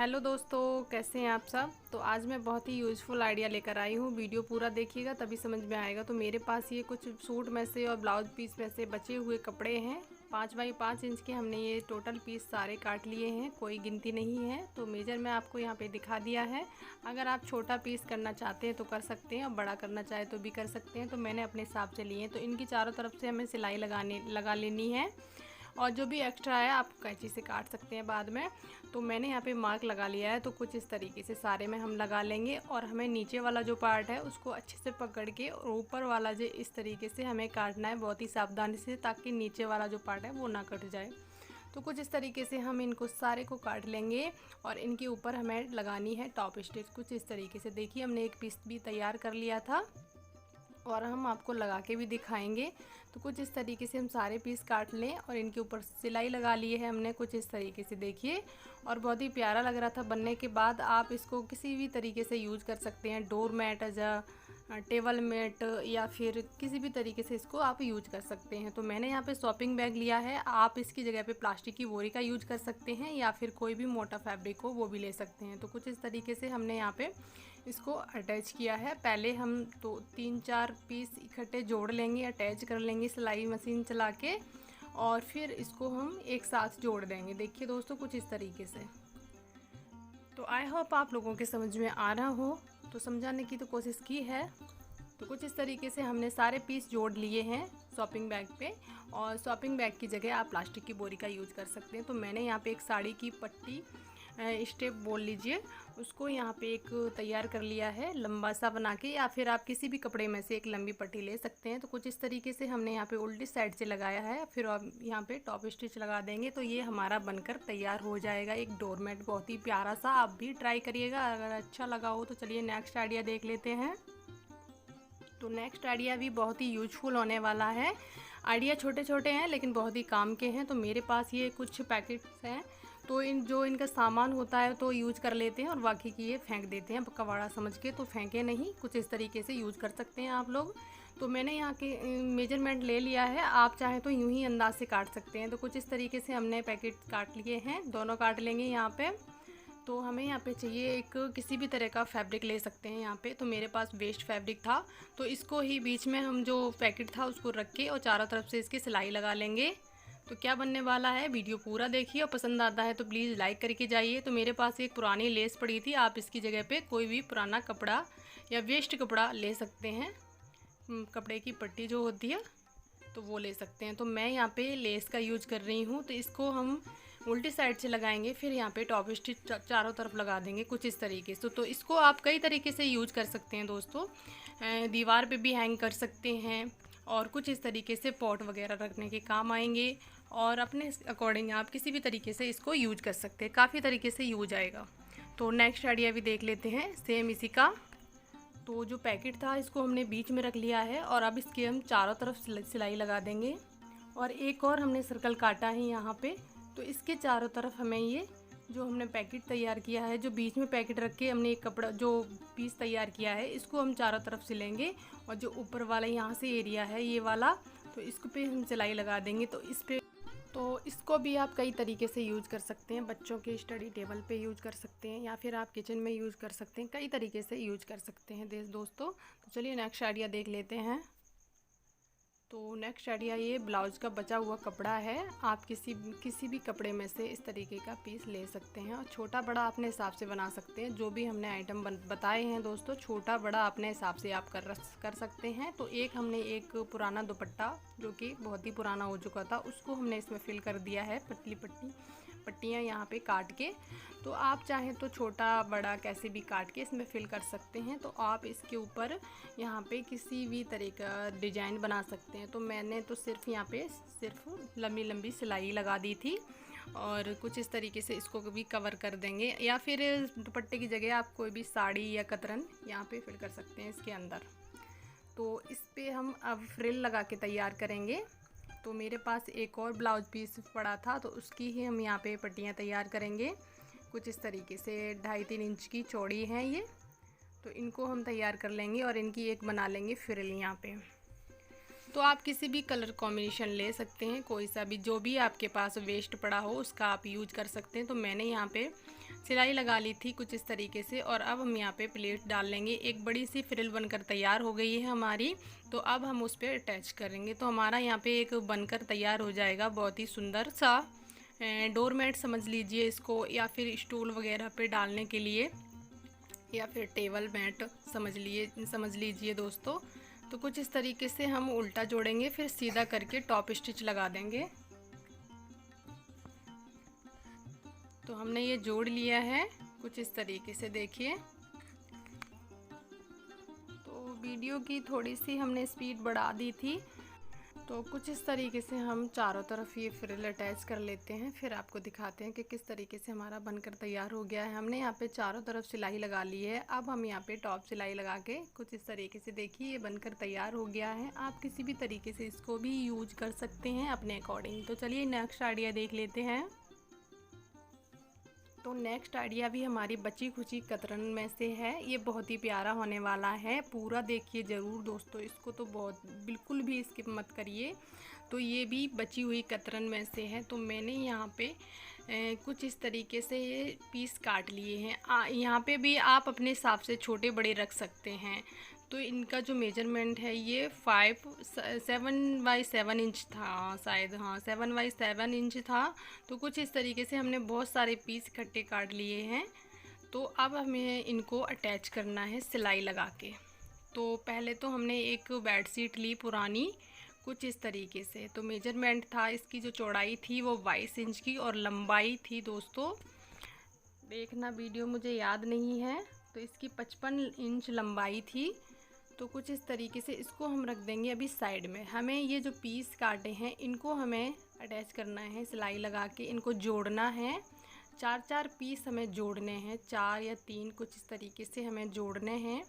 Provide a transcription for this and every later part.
Hello दोस्तों, कैसे हैं आप सब। तो आज मैं बहुत ही यूज़फुल आइडिया लेकर आई हूँ। वीडियो पूरा देखिएगा तभी समझ में आएगा। तो मेरे पास ये कुछ सूट में से और ब्लाउज पीस में से बचे हुए कपड़े हैं। 5x5 इंच के हमने ये टोटल पीस सारे काट लिए हैं, कोई गिनती नहीं है। तो मेजर मैं आपको यहाँ पे दिखा दिया है। अगर आप छोटा पीस करना चाहते हैं तो कर सकते हैं और बड़ा करना चाहे तो भी कर सकते हैं। तो मैंने अपने हिसाब से लिए हैं। तो इनकी चारों तरफ से हमें सिलाई लगा लेनी है और जो भी एक्स्ट्रा है आप कैंची से काट सकते हैं बाद में। तो मैंने यहाँ पे मार्क लगा लिया है। तो कुछ इस तरीके से सारे में हम लगा लेंगे और हमें नीचे वाला जो पार्ट है उसको अच्छे से पकड़ के और ऊपर वाला जो इस तरीके से हमें काटना है बहुत ही सावधानी से, ताकि नीचे वाला जो पार्ट है वो ना कट जाए। तो कुछ इस तरीके से हम इनको सारे को काट लेंगे और इनके ऊपर हमें लगानी है टॉप स्टिच। कुछ इस तरीके से देखिए, हमने एक पीस भी तैयार कर लिया था और हम आपको लगा के भी दिखाएंगे। तो कुछ इस तरीके से हम सारे पीस काट लें और इनके ऊपर सिलाई लगा ली है हमने कुछ इस तरीके से, देखिए। और बहुत ही प्यारा लग रहा था बनने के बाद। आप इसको किसी भी तरीके से यूज़ कर सकते हैं, door mat as table mat या फिर किसी भी तरीके से इसको आप यूज कर सकते हैं। तो मैंने यहाँ पे शॉपिंग बैग लिया है। आप इसकी जगह पे प्लास्टिक की बोरी का यूज कर सकते हैं या फिर कोई भी मोटा फैब्रिक हो वो भी ले सकते हैं। तो कुछ इस तरीके से हमने यहाँ पे इसको अटैच किया है। पहले हम तो 3-4 पीस इकट्ठे जोड़ लेंगे, अटैच कर लेंगे सिलाई मशीन चला के और फिर इसको हम एक साथ जोड़ देंगे। देखिए दोस्तों, कुछ इस तरीके से। तो आई होप आप लोगों के समझ में आ रहा हो। तो समझाने की तो कोशिश की है। तो कुछ इस तरीके से हमने सारे पीस जोड़ लिए हैं शॉपिंग बैग पे। और शॉपिंग बैग की जगह आप प्लास्टिक की बोरी का यूज़ कर सकते हैं। तो मैंने यहाँ पे एक साड़ी की पट्टी स्टेप बोल लीजिए, उसको यहाँ पे एक तैयार कर लिया है लंबा सा बना के, या फिर आप किसी भी कपड़े में से एक लंबी पट्टी ले सकते हैं। तो कुछ इस तरीके से हमने यहाँ पे उल्टी साइड से लगाया है, फिर आप यहाँ पे टॉप स्टिच लगा देंगे तो ये हमारा बनकर तैयार हो जाएगा एक डोरमेट। बहुत ही प्यारा सा, आप भी ट्राई करिएगा। अगर अच्छा लगा हो तो चलिए नेक्स्ट आइडिया देख लेते हैं। तो नेक्स्ट आइडिया भी बहुत ही यूजफुल होने वाला है। आइडिया छोटे छोटे हैं लेकिन बहुत ही काम के हैं। तो मेरे पास ये कुछ पैकेट्स हैं, तो इनका सामान होता है तो यूज कर लेते हैं और बाकी की ये फेंक देते हैं कबाड़ा समझ के। तो फेंके नहीं, कुछ इस तरीके से यूज कर सकते हैं आप लोग। तो मैंने यहाँ के मेजरमेंट ले लिया है, आप चाहें तो यूं ही अंदाज से काट सकते हैं। तो कुछ इस तरीके से हमने पैकेट काट लिए हैं, दोनों काट लेंगे यहाँ पे। तो हमें यहाँ पे चाहिए एक किसी भी तरह का फैब्रिक ले सकते हैं यहाँ पे। तो मेरे पास वेस्ट फैब्रिक था, तो इसको ही बीच में हम जो पैकेट था उसको रख के और चारों तरफ से इसकी सिलाई लगा लेंगे। तो क्या बनने वाला है, वीडियो पूरा देखिए और पसंद आता है तो प्लीज़ लाइक करके जाइए। तो मेरे पास एक पुरानी लेस पड़ी थी, आप इसकी जगह पे कोई भी पुराना कपड़ा या वेस्ट कपड़ा ले सकते हैं। कपड़े की पट्टी जो होती है तो वो ले सकते हैं। तो मैं यहाँ पे लेस का यूज कर रही हूँ। तो इसको हम उल्टी साइड से लगाएंगे, फिर यहाँ पे टॉप स्टिच चारों तरफ लगा देंगे कुछ इस तरीके से। तो इसको आप कई तरीके से यूज कर सकते हैं दोस्तों। दीवार पे भी हैंग कर सकते हैं और कुछ इस तरीके से पॉट वगैरह रखने के काम आएंगे। और अपने अकॉर्डिंग आप किसी भी तरीके से इसको यूज कर सकते हैं, काफ़ी तरीके से यूज आएगा। तो नेक्स्ट आइडिया भी देख लेते हैं सेम इसी का। तो जो पैकेट था इसको हमने बीच में रख लिया है और अब इसके हम चारों तरफ सिलाई लगा देंगे। और एक और हमने सर्कल काटा है यहाँ पे, तो इसके चारों तरफ हमें ये जो हमने पैकेट तैयार किया है, जो बीच में पैकेट रख के हमने एक कपड़ा जो पीस तैयार किया है, इसको हम चारों तरफ सिलेंगे। और जो ऊपर वाला यहाँ से एरिया है ये वाला, तो इसको पे हम सिलाई लगा देंगे। तो इसको भी आप कई तरीके से यूज़ कर सकते हैं। बच्चों के स्टडी टेबल पे यूज़ कर सकते हैं या फिर आप किचन में यूज़ कर सकते हैं, कई तरीके से यूज़ कर सकते हैं दोस्तों। तो चलिए नेक्स्ट आइडिया देख लेते हैं। तो नेक्स्ट आइडिया, ये ब्लाउज का बचा हुआ कपड़ा है। आप किसी भी कपड़े में से इस तरीके का पीस ले सकते हैं और छोटा बड़ा अपने हिसाब से बना सकते हैं। जो भी हमने आइटम बताए हैं दोस्तों, छोटा बड़ा अपने हिसाब से आप कर सकते हैं। तो हमने एक पुराना दुपट्टा जो कि बहुत ही पुराना हो चुका था, उसको हमने इसमें फिल कर दिया है पतली पट्टियाँ यहाँ पे काट के। तो आप चाहें तो छोटा बड़ा कैसे भी काट के इसमें फिल कर सकते हैं। तो आप इसके ऊपर यहाँ पे किसी भी तरह का डिजाइन बना सकते हैं। तो मैंने तो सिर्फ यहाँ पे सिर्फ लंबी लंबी सिलाई लगा दी थी और कुछ इस तरीके से इसको भी कवर कर देंगे। या फिर दुपट्टे की जगह आप कोई भी साड़ी या कतरन यहाँ पे फिल कर सकते हैं इसके अंदर। तो इस पर हम अब फ्रिल लगा के तैयार करेंगे। तो मेरे पास एक और ब्लाउज पीस पड़ा था, तो उसकी ही हम यहाँ पे पट्टियाँ तैयार करेंगे कुछ इस तरीके से। 2.5-3 इंच की चौड़ी हैं ये, तो इनको हम तैयार कर लेंगे और इनकी एक बना लेंगे फ्रिल यहाँ पे। तो आप किसी भी कलर कॉम्बिनेशन ले सकते हैं, कोई सा भी, जो भी आपके पास वेस्ट पड़ा हो उसका आप यूज कर सकते हैं। तो मैंने यहाँ पे सिलाई लगा ली थी कुछ इस तरीके से। और अब हम यहाँ पे प्लेट डाल लेंगे। एक बड़ी सी फ्रिल बनकर तैयार हो गई है हमारी, तो अब हम उस पर अटैच करेंगे। तो हमारा यहाँ पे एक बनकर तैयार हो जाएगा बहुत ही सुंदर सा डोरमेट समझ लीजिए इसको, या फिर स्टूल वगैरह पे डालने के लिए, या फिर टेबल मैट समझ लीजिए दोस्तों। तो कुछ इस तरीके से हम उल्टा जोड़ेंगे, फिर सीधा करके टॉप स्टिच लगा देंगे। तो हमने ये जोड़ लिया है कुछ इस तरीके से, देखिए। तो वीडियो की थोड़ी सी हमने स्पीड बढ़ा दी थी। तो कुछ इस तरीके से हम चारों तरफ ये फ्रिल अटैच कर लेते हैं, फिर आपको दिखाते हैं कि किस तरीके से हमारा बनकर तैयार हो गया है। हमने यहाँ पे चारों तरफ सिलाई लगा ली है। अब हम यहाँ पे टॉप सिलाई लगा के कुछ इस तरीके से, देखिए, ये बनकर तैयार हो गया है। आप किसी भी तरीके से इसको भी यूज कर सकते हैं अपने अकॉर्डिंग। तो चलिए नेक्स्ट आइडिया देख लेते हैं। तो नेक्स्ट आइडिया भी हमारी बची खुची कतरन में से है। ये बहुत ही प्यारा होने वाला है, पूरा देखिए ज़रूर दोस्तों इसको। तो बहुत बिल्कुल भी स्किप मत करिए। तो ये भी बची हुई कतरन में से है। तो मैंने यहाँ पे कुछ इस तरीके से ये पीस काट लिए हैं। यहाँ पे भी आप अपने हिसाब से छोटे बड़े रख सकते हैं। तो इनका जो मेजरमेंट है ये 7x7 इंच था शायद, हाँ 7x7 इंच था। तो कुछ इस तरीके से हमने बहुत सारे पीस इकट्ठे काट लिए हैं। तो अब हमें इनको अटैच करना है सिलाई लगा के। तो पहले तो हमने एक बेडशीट ली पुरानी कुछ इस तरीके से। तो मेजरमेंट था, इसकी जो चौड़ाई थी वो 22 इंच की और लंबाई थी दोस्तों, देखना वीडियो मुझे याद नहीं है, तो इसकी 55 इंच लंबाई थी। तो कुछ इस तरीके से इसको हम रख देंगे अभी साइड में। हमें ये जो पीस काटे हैं इनको हमें अटैच करना है सिलाई लगा के, इनको जोड़ना है। 4 पीस हमें जोड़ने हैं, 4 या 3 कुछ इस तरीके से हमें जोड़ने हैं।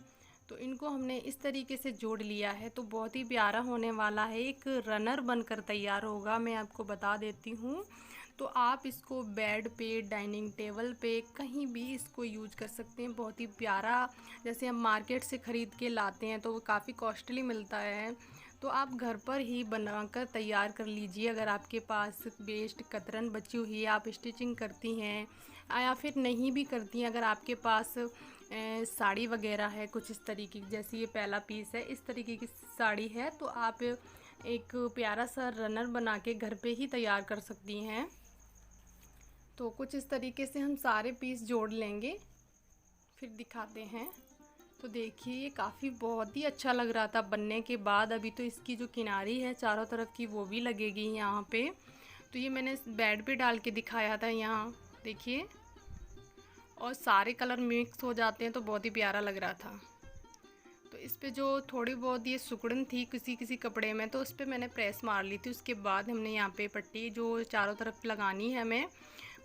तो इनको हमने इस तरीके से जोड़ लिया है। तो बहुत ही प्यारा होने वाला है, एक रनर बनकर तैयार होगा, मैं आपको बता देती हूँ। तो आप इसको बेड पे, डाइनिंग टेबल पे, कहीं भी इसको यूज कर सकते हैं। बहुत ही प्यारा, जैसे हम मार्केट से ख़रीद के लाते हैं तो वो काफ़ी कॉस्टली मिलता है। तो आप घर पर ही बनाकर तैयार कर लीजिए। अगर आपके पास वेस्ट कतरन बची हुई है, आप स्टिचिंग करती हैं या फिर नहीं भी करती हैं, अगर आपके पास साड़ी वगैरह है कुछ इस तरीके की, जैसे ये पहला पीस है इस तरीके की साड़ी है, तो आप एक प्यारा सा रनर बना के घर पे ही तैयार कर सकती हैं। तो कुछ इस तरीके से हम सारे पीस जोड़ लेंगे, फिर दिखाते हैं। तो देखिए ये काफ़ी बहुत ही अच्छा लग रहा था बनने के बाद। अभी तो इसकी जो किनारी है चारों तरफ की वो भी लगेगी यहाँ पे। तो ये मैंने बेड पे डाल के दिखाया था यहाँ, देखिए, और सारे कलर मिक्स हो जाते हैं तो बहुत ही प्यारा लग रहा था। तो इस पे जो थोड़ी बहुत ये सिकुड़न थी किसी कपड़े में, तो उस पर मैंने प्रेस मार ली थी। उसके बाद हमने यहाँ पे पट्टी जो चारों तरफ लगानी है हमें,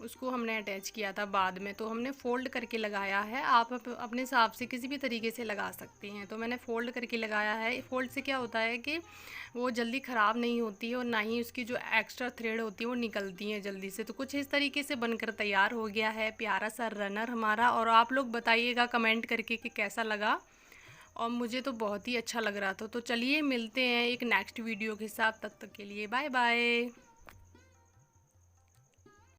उसको हमने अटैच किया था बाद में। तो हमने फ़ोल्ड करके लगाया है, आप अपने हिसाब से किसी भी तरीके से लगा सकते हैं। तो मैंने फ़ोल्ड करके लगाया है। फ़ोल्ड से क्या होता है कि वो जल्दी ख़राब नहीं होती है और ना ही उसकी जो एक्स्ट्रा थ्रेड होती है वो निकलती हैं जल्दी से। तो कुछ इस तरीके से बनकर तैयार हो गया है प्यारा सा रनर हमारा। और आप लोग बताइएगा कमेंट करके कि कैसा लगा, और मुझे तो बहुत ही अच्छा लग रहा था। तो चलिए मिलते हैं एक नेक्स्ट वीडियो के साथ, तब तक के लिए बाय बाय।